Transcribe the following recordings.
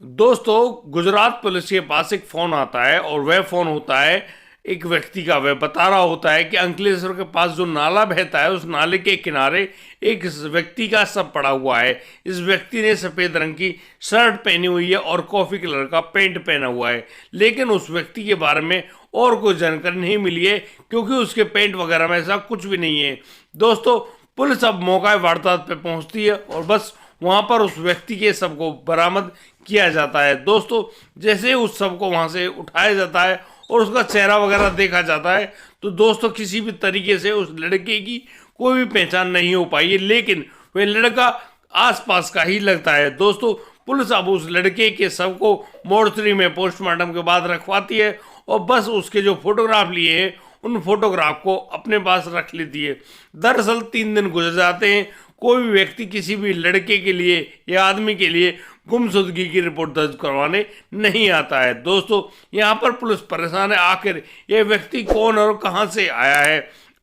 दोस्तों, गुजरात पुलिस के पास एक फोन आता है और वह फोन होता है एक व्यक्ति का। वह बता रहा होता है कि अंकलेश्वर के पास जो नाला बहता है उस नाले के किनारे एक व्यक्ति का शव पड़ा हुआ है। इस व्यक्ति ने सफेद रंग की शर्ट पहनी हुई है और कॉफी कलर का पैंट पहना हुआ है, लेकिन उस व्यक्ति के बारे में और कोई जानकारी नहीं मिली है क्योंकि उसके पैंट वगैरह में ऐसा कुछ भी नहीं है। दोस्तों, पुलिस अब मौका वारदात पे पहुंचती है और बस वहां पर उस व्यक्ति के शव को बरामद किया जाता है। दोस्तों, जैसे उस शव को वहां से उठाया जाता है और उसका चेहरा वगैरह देखा जाता है तो दोस्तों किसी भी तरीके से उस लड़के की कोई भी पहचान नहीं हो पाई है, लेकिन वह लड़का आसपास का ही लगता है। दोस्तों, पुलिस अब उस लड़के के शव को मोर्चरी में पोस्टमार्टम के बाद रखवाती है और बस उसके जो फोटोग्राफ लिए हैं उन फोटोग्राफ को अपने पास रख लेती है। दरअसल 3 दिन गुजर जाते हैं, कोई भी व्यक्ति किसी भी लड़के के लिए या आदमी के लिए गुमशुदगी की रिपोर्ट दर्ज करवाने नहीं आता है। दोस्तों, यहाँ पर पुलिस परेशान है, आखिर यह व्यक्ति कौन और कहाँ से आया है।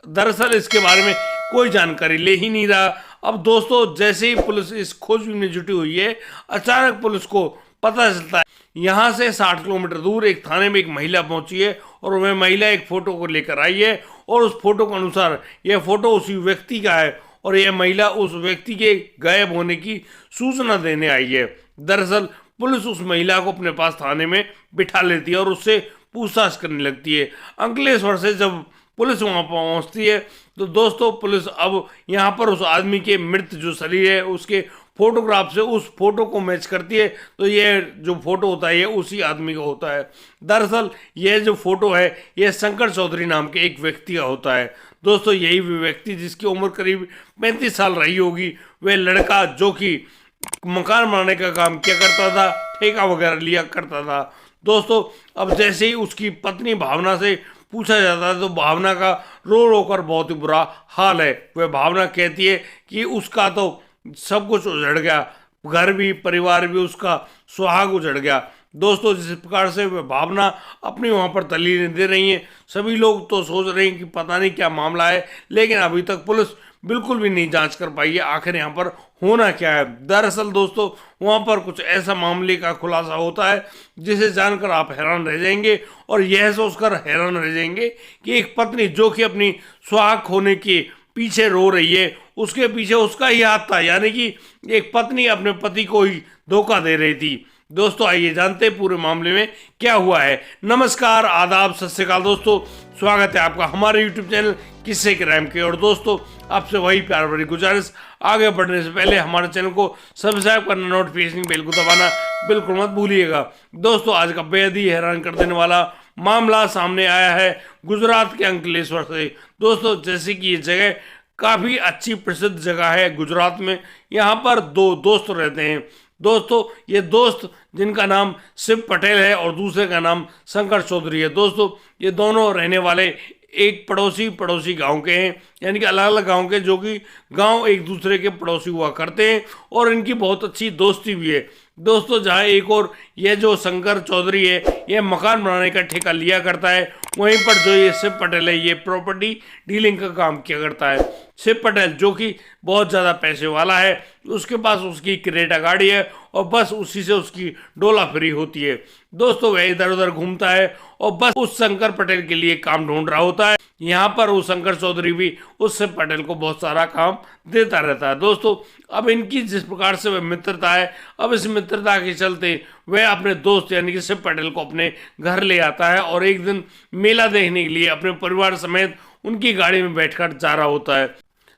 दरअसल इसके बारे में कोई जानकारी ले ही नहीं रहा। अब दोस्तों, जैसे ही पुलिस इस खोजबीन में जुटी हुई है, अचानक पुलिस को पता चलता है यहाँ से 60 किलोमीटर दूर एक थाने में एक महिला पहुंची है और वह महिला एक फोटो को लेकर आई है और उस फोटो के अनुसार यह फोटो उसी व्यक्ति का है और यह महिला उस व्यक्ति के गायब होने की सूचना देने आई है। दरअसल पुलिस उस महिला को अपने पास थाने में बिठा लेती है और उससे पूछताछ करने लगती है। अंकलेश्वर से जब पुलिस वहां पहुंचती है तो दोस्तों, पुलिस अब यहाँ पर उस आदमी के मृत जो शरीर है उसके फोटोग्राफ से उस फोटो को मैच करती है तो यह जो फोटो होता है ये उसी आदमी का होता है। दरअसल यह जो फोटो है यह शंकर चौधरी नाम के एक व्यक्ति का होता है। दोस्तों, यही व्यक्ति जिसकी उम्र करीब 35 साल रही होगी, वह लड़का जो कि मकान बनाने का काम किया करता था, ठेका वगैरह लिया करता था। दोस्तों, अब जैसे ही उसकी पत्नी भावना से पूछा जाता है तो भावना का रो रो कर बहुत ही बुरा हाल है। वह भावना कहती है कि उसका तो सब कुछ उजड़ गया, घर भी परिवार भी उसका सुहाग उजड़ गया। दोस्तों, जिस प्रकार से वह भावना अपनी वहाँ पर दलीलें दे रही हैं, सभी लोग तो सोच रहे हैं कि पता नहीं क्या मामला है, लेकिन अभी तक पुलिस बिल्कुल भी नहीं जांच कर पाई है आखिर यहाँ पर होना क्या है। दरअसल दोस्तों, वहाँ पर कुछ ऐसा मामले का खुलासा होता है जिसे जानकर आप हैरान रह जाएंगे और यह सोचकर हैरान रह जाएंगे कि एक पत्नी जो कि अपनी सुहाग खोने के पीछे रो रही है, उसके पीछे उसका ही हाथ था, यानी कि एक पत्नी अपने पति को ही धोखा दे रही थी। दोस्तों, आइए जानते हैं पूरे मामले में क्या हुआ है। नमस्कार, आदाब, सत श्री अकाल दोस्तों, स्वागत है आपका हमारे यूट्यूब चैनल किस्से क्राइम के। और दोस्तों, आपसे वही प्यार भरी गुजारिश, आगे बढ़ने से पहले हमारे चैनल को सब्सक्राइब करना, नोटिफिकेशन बेल को दबाना बिल्कुल मत भूलिएगा। दोस्तों, आज का बेहद ही हैरान कर देने वाला मामला सामने आया है गुजरात के अंकलेश्वर से। दोस्तों, जैसे कि ये जगह काफ़ी अच्छी प्रसिद्ध जगह है गुजरात में, यहाँ पर 2 दोस्त रहते हैं। दोस्तों, ये दोस्त जिनका नाम शिव पटेल है और दूसरे का नाम शंकर चौधरी है। दोस्तों, ये दोनों रहने वाले एक पड़ोसी गांव के हैं, यानी कि अलग अलग गांव के, जो कि गांव एक दूसरे के पड़ोसी हुआ करते हैं और इनकी बहुत अच्छी दोस्ती भी है। दोस्तों, जहां एक और यह जो शंकर चौधरी है यह मकान बनाने का ठेका लिया करता है, वहीं पर जो ये शिव पटेल है ये प्रॉपर्टी डीलिंग का काम किया करता है। शिव पटेल जो कि बहुत ज़्यादा पैसे वाला है, उसके पास उसकी क्रेटा गाड़ी है और बस उसी से उसकी डोला फ्री होती है। दोस्तों, वह इधर उधर घूमता है और बस उस शंकर पटेल के लिए काम ढूंढ रहा होता है। यहाँ पर वो शंकर चौधरी भी उस शिव पटेल को बहुत सारा काम देता रहता है। दोस्तों, अब इनकी जिस प्रकार से वह मित्रता है, अब इस मित्रता के चलते वह अपने दोस्त यानी कि शिव पटेल को अपने घर ले आता है और एक दिन मेला देखने के लिए अपने परिवार समेत उनकी गाड़ी में बैठकर जा रहा होता है।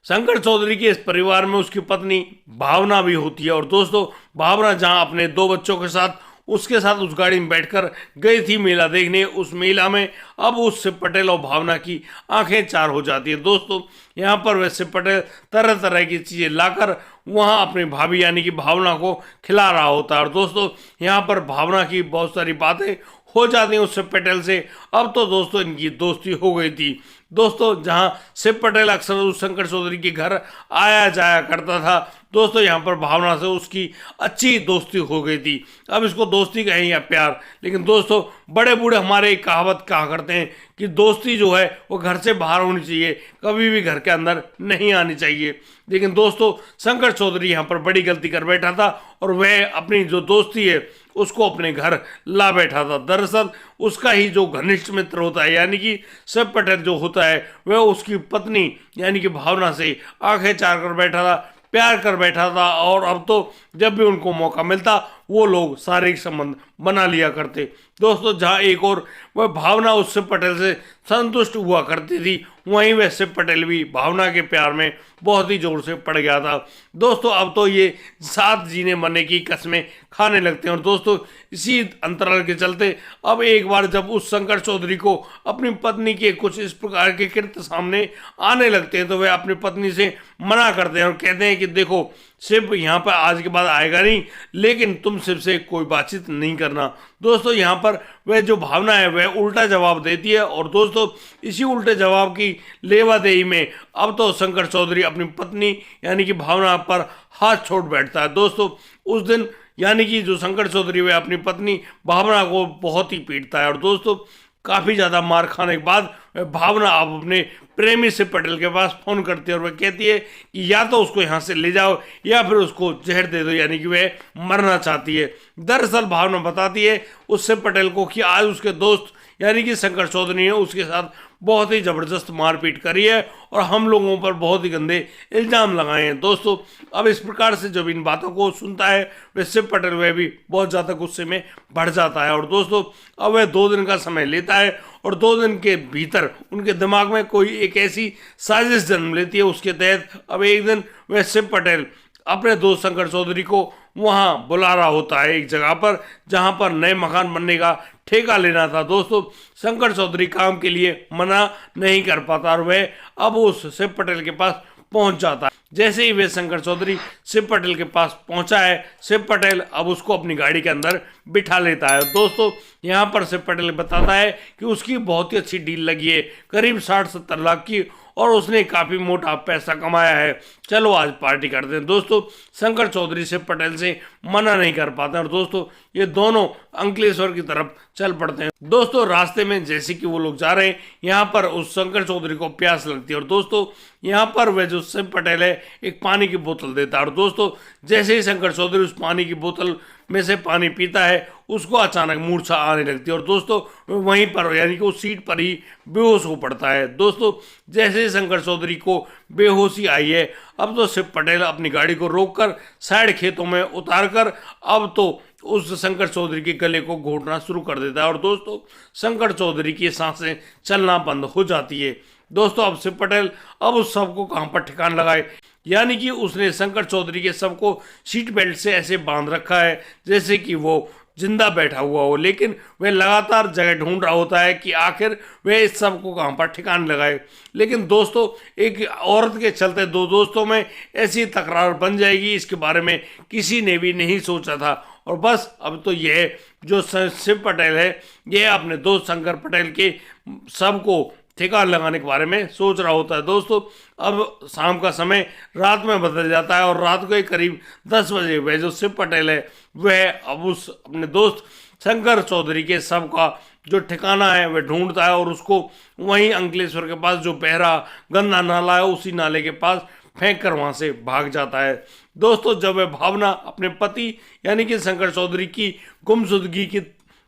शंकर चौधरी के इस परिवार में उसकी पत्नी भावना भी होती है और दोस्तों, भावना जहां अपने 2 बच्चों के साथ उसके साथ उस गाड़ी में बैठकर गई थी मेला देखने, उस मेला में अब उस शिव पटेल और भावना की आंखें चार हो जाती है। दोस्तों, यहाँ पर वह शिव पटेल तरह तरह की चीज़ें लाकर वहाँ अपनी भाभी यानी कि भावना को खिला रहा होता है और दोस्तों, यहाँ पर भावना की बहुत सारी बातें हो जाती हैं उस शिव पटेल से। अब तो दोस्तों, इनकी दोस्ती हो गई थी। दोस्तों, जहां शिव पटेल अक्सर उस शंकर चौधरी के घर आया जाया करता था, दोस्तों यहाँ पर भावना से उसकी अच्छी दोस्ती हो गई थी। अब इसको दोस्ती कहें या प्यार, लेकिन दोस्तों, बड़े बूढ़े हमारे एक कहावत कहा करते हैं कि दोस्ती जो है वो घर से बाहर होनी चाहिए, कभी भी घर के अंदर नहीं आनी चाहिए। लेकिन दोस्तों, शंकर चौधरी यहाँ पर बड़ी गलती कर बैठा था और वह अपनी जो दोस्ती है उसको अपने घर ला बैठा था। दरअसल उसका ही जो घनिष्ठ मित्र होता है यानी कि शिव पटेल जो होता है वह उसकी पत्नी यानी कि भावना से आंखें चार कर बैठा था, प्यार कर बैठा था, और अब तो जब भी उनको मौका मिलता वो लोग शारीरिक संबंध बना लिया करते। दोस्तों जहाँ एक और वह भावना उस शिव पटेल से संतुष्ट हुआ करती थी, वहीं वह शिव पटेल भी भावना के प्यार में बहुत ही जोर से पड़ गया था। दोस्तों अब तो ये साथ जीने मरने की कस्में खाने लगते हैं। और दोस्तों इसी अंतराल के चलते अब एक बार जब उस शंकर चौधरी को अपनी पत्नी के कुछ इस प्रकार के कृत्य सामने आने लगते हैं तो वह अपनी पत्नी से मना करते हैं और कहते हैं कि देखो शिव यहाँ पर आज के बाद आएगा नहीं, लेकिन तुम शिव से कोई बातचीत नहीं करना। दोस्तों यहाँ पर वह जो भावना है वह उल्टा जवाब देती है, और दोस्तों इसी उल्टे जवाब की लेवादेही में अब तो शंकर चौधरी अपनी पत्नी यानी कि भावना पर हाथ छोड़ बैठता है। दोस्तों उस दिन यानी कि जो शंकर चौधरी वह अपनी पत्नी भावना को बहुत ही पीटता है, और दोस्तों काफ़ी ज़्यादा मार खाने के बाद भावना अब अपने प्रेमी शिव पटेल के पास फ़ोन करती है और वह कहती है कि या तो उसको यहाँ से ले जाओ या फिर उसको जहर दे दो, यानी कि वह मरना चाहती है। दरअसल भावना बताती है उस शिव पटेल को कि आज उसके दोस्त यानी कि शंकर चौधरी ने उसके साथ बहुत ही ज़बरदस्त मारपीट करी है और हम लोगों पर बहुत ही गंदे इल्ज़ाम लगाए हैं। दोस्तों अब इस प्रकार से जब इन बातों को सुनता है वह शिव पटेल वह भी बहुत ज़्यादा गुस्से में बढ़ जाता है, और दोस्तों अब वह 2 दिन का समय लेता है और 2 दिन के भीतर उनके दिमाग में कोई एक ऐसी साजिश जन्म लेती है। उसके तहत अब एक दिन वह शिव पटेल अपने दोस्त शंकर चौधरी को वहां बुला रहा होता है एक जगह पर जहां पर नए मकान बनने का ठेका लेना था। दोस्तों शंकर चौधरी काम के लिए मना नहीं कर पाता और वह अब उस शिव पटेल के पास पहुंच जाता है। जैसे ही वे शंकर चौधरी शिव पटेल के पास पहुंचा है, शिव पटेल अब उसको अपनी गाड़ी के अंदर बिठा लेता है। दोस्तों यहाँ पर शिव पटेल बताता है कि उसकी बहुत ही अच्छी डील लगी है, करीब 60-70 लाख की, और उसने काफ़ी मोटा पैसा कमाया है, चलो आज पार्टी करते हैं। दोस्तों शंकर चौधरी शिव पटेल से मना नहीं कर पाते और दोस्तों ये दोनों अंकलेश्वर की तरफ चल पड़ते हैं। दोस्तों रास्ते में जैसे कि वो लोग जा रहे हैं, यहाँ पर उस शंकर चौधरी को प्यास लगती है और दोस्तों यहाँ पर वह जो शिव पटेल है एक पानी की बोतल देता है, और दोस्तों जैसे ही शंकर चौधरी उस पानी की बोतल में से पानी पीता है उसको अचानक मूर्छा आने लगती है और दोस्तों वहीं पर यानी कि उस सीट पर ही बेहोश हो पड़ता है। दोस्तों जैसे ही शंकर चौधरी को बेहोशी आई है, अब तो शिव पटेल अपनी गाड़ी को रोककर साइड खेतों में उतारकर अब तो उस शंकर चौधरी के गले को घोटना शुरू कर देता है और दोस्तों शंकर चौधरी की सांसें चलना बंद हो जाती है। दोस्तों अब शिव पटेल अब उस शव को कहाँ पर ठिकान लगाए, यानी कि उसने शंकर चौधरी के शव को सीट बेल्ट से ऐसे बांध रखा है जैसे कि वो जिंदा बैठा हुआ हो, लेकिन वह लगातार जगह ढूंढ रहा होता है कि आखिर वह इस सब को कहाँ पर ठिकान लगाए। लेकिन दोस्तों एक औरत के चलते 2 दोस्तों में ऐसी तकरार बन जाएगी, इसके बारे में किसी ने भी नहीं सोचा था। और बस अब तो यह जो शिव पटेल है यह अपने दोस्त शंकर पटेल के शव को ठिकान लगाने के बारे में सोच रहा होता है। दोस्तों अब शाम का समय रात में बदल जाता है और रात को करीब 10 बजे वह जो शिव पटेल है वह अब उस अपने दोस्त शंकर चौधरी के शव का जो ठिकाना है वह ढूंढता है और उसको वहीं अंकलेश्वर के पास जो बहरा गंदा नाला है उसी नाले के पास फेंक कर वहाँ से भाग जाता है। दोस्तों जब वह भावना अपने पति यानी कि शंकर चौधरी की गुमशुदगी की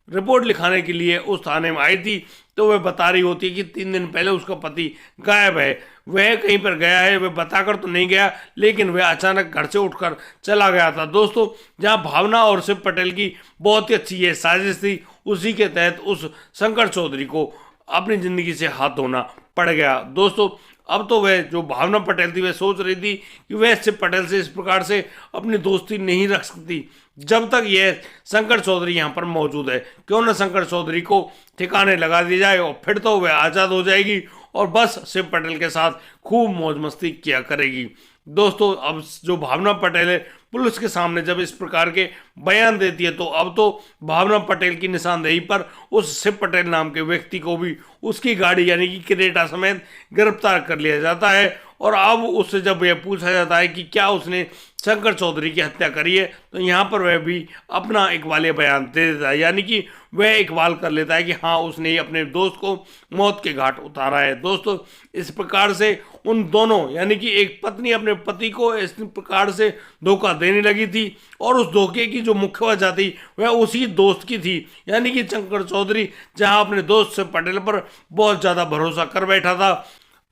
रिपोर्ट लिखाने के लिए उस थाने में आई थी तो वह बता रही होती है कि 3 दिन पहले उसका पति गायब है, वह कहीं पर गया है, वह बताकर तो नहीं गया लेकिन वह अचानक घर से उठकर चला गया था। दोस्तों जहां भावना और शिव पटेल की बहुत ही अच्छी ये साजिश थी, उसी के तहत उस शंकर चौधरी को अपनी ज़िंदगी से हाथ धोना पड़ गया। दोस्तों अब तो वह जो भावना पटेल थी वह सोच रही थी कि वह शिव पटेल से इस प्रकार से अपनी दोस्ती नहीं रख सकती जब तक यह शंकर चौधरी यहाँ पर मौजूद है। क्यों न शंकर चौधरी को ठिकाने लगा दी जाए और फिर तो वह आज़ाद हो जाएगी और बस शिव पटेल के साथ खूब मौज मस्ती किया करेगी। दोस्तों अब जो भावना पटेल है पुलिस के सामने जब इस प्रकार के बयान देती है तो अब तो भावना पटेल की निशानदेही पर उस शिव पटेल नाम के व्यक्ति को भी उसकी गाड़ी यानी कि क्रेटा समेत गिरफ्तार कर लिया जाता है। और अब उससे जब यह पूछा जाता है कि क्या उसने शंकर चौधरी की हत्या करी है तो यहाँ पर वह भी अपना एक वाले बयान दे देता है, यानी कि वह इकबाल कर लेता है कि हाँ उसने अपने दोस्त को मौत के घाट उतारा है। दोस्तों इस प्रकार से उन दोनों यानी कि एक पत्नी अपने पति को इस प्रकार से धोखा देने लगी थी और उस धोखे की जो मुख्य वजह थी वह उसी दोस्त की थी, यानी कि शंकर चौधरी जहां अपने दोस्त शिव पटेल पर बहुत ज़्यादा भरोसा कर बैठा था,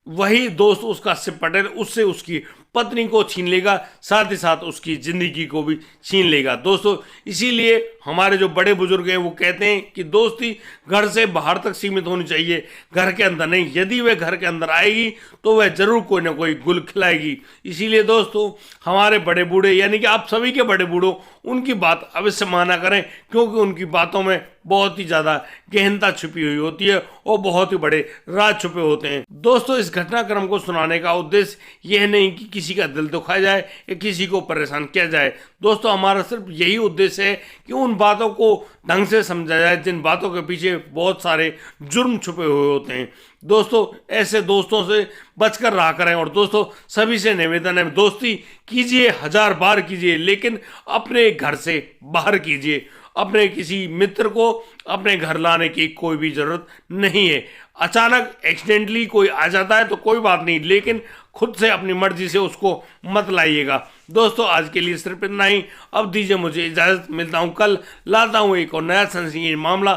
वही दोस्त उसका शिव पटेल उससे उसकी पत्नी को छीन लेगा, साथ ही साथ उसकी जिंदगी को भी छीन लेगा। दोस्तों इसीलिए हमारे जो बड़े बुजुर्ग हैं वो कहते हैं कि दोस्ती घर से बाहर तक सीमित होनी चाहिए, घर के अंदर नहीं। यदि वह घर के अंदर आएगी तो वह जरूर कोई ना कोई गुल खिलाएगी। इसीलिए दोस्तों हमारे बड़े बूढ़े यानी कि आप सभी के बड़े बूढ़ों उनकी बात अवश्य माना करें, क्योंकि उनकी बातों में बहुत ही ज़्यादा गहनता छुपी हुई होती है और बहुत ही बड़े राज छुपे होते हैं। दोस्तों इस घटनाक्रम को सुनाने का उद्देश्य यह नहीं कि किसी का दिल दुखाया जाए या किसी को परेशान किया जाए। दोस्तों हमारा सिर्फ यही उद्देश्य है कि उन बातों को ढंग से समझा जाए जिन बातों के पीछे बहुत सारे जुर्म छुपे हुए होते हैं। दोस्तों ऐसे दोस्तों से बचकर रहा करें और दोस्तों सभी से निवेदन है, दोस्ती कीजिए 1000 बार कीजिए लेकिन अपने घर से बाहर कीजिए। अपने किसी मित्र को अपने घर लाने की कोई भी जरूरत नहीं है। अचानक एक्सीडेंटली कोई आ जाता है तो कोई बात नहीं, लेकिन खुद से अपनी मर्जी से उसको मत लाइएगा। दोस्तों आज के लिए सिर्फ इतना ही। अब दीजिए मुझे इजाज़त, मिलता हूँ कल, लाता हूँ एक और नया संगीन मामला।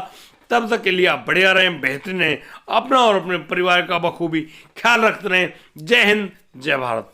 तब तक के लिए आप बढ़िया रहें, बेहतरीन रहें, अपना और अपने परिवार का बखूबी ख्याल रखते रहें। जय हिंद, जय भारत।